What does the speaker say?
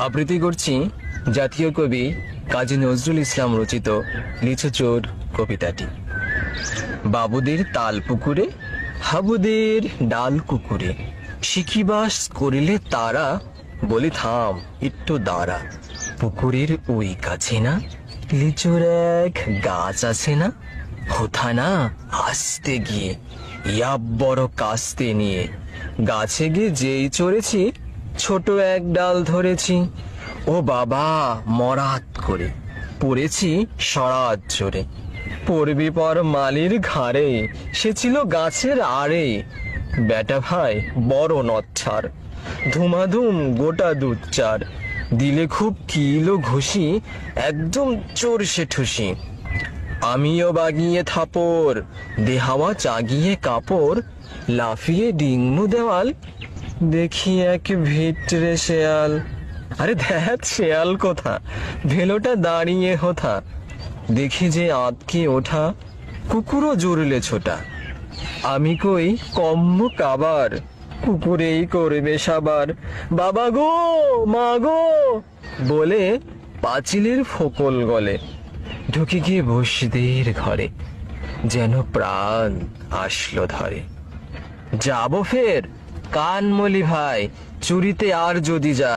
আবৃত্তি করছি জাতীয় কবি কাজী নজরুল ইসলাম রচিত লিচু চোর কবিতাটি। বাবুদের তাল পুকুরে, হাবুদের ডাল কুকুরে, শিখিবাস করিলে তারা, বলি থাম একটু দাঁড়া। পুকুরের ওই কাছে না লিচুর এক গাছ আছে না, হোথা না আসতে গিয়ে ইয়াব বড় কাস্তে নিয়ে, গাছে গিয়ে যেই চড়েছি ছোট এক ডাল ধরেছি। ও বাবা মরাত করে পড়েছি সরাত জোরে, পড়বি পর মালির ঘাড়ে, সে ছিল গাছের আড়ে। বেটা ভাই বড় নচ্ছার, ধুমাধুম গোটা দুধ চার, দিলে খুব কিলো ঘুষি, একদম চোর সে ঠুসি। আমিও বাগিয়ে থাপড়, দেহাওয়া চাগিয়ে কাপড়, লাফিয়ে ডিঙ্গু দেওয়াল, দেখি এক ভিতরে শেয়াল। আরে ধ্যাত শেয়াল কোথা, ভেলোটা দাঁড়িয়ে হোথা, দেখি যে আঁতকে ওঠা, কুকুরও জুড়লে ছোটা। আমি কই কম্ম কাবার, কুকুরেই করবে সাবার। বাবা গো মা গো বলে পাঁচিলের ফোকল গলে, ঢুকে গিয়ে বসদের ঘরে, যেন প্রাণ আসলো ধরে। যাবো ফের কানমলি ভাই, চুরিতে আর যদি যা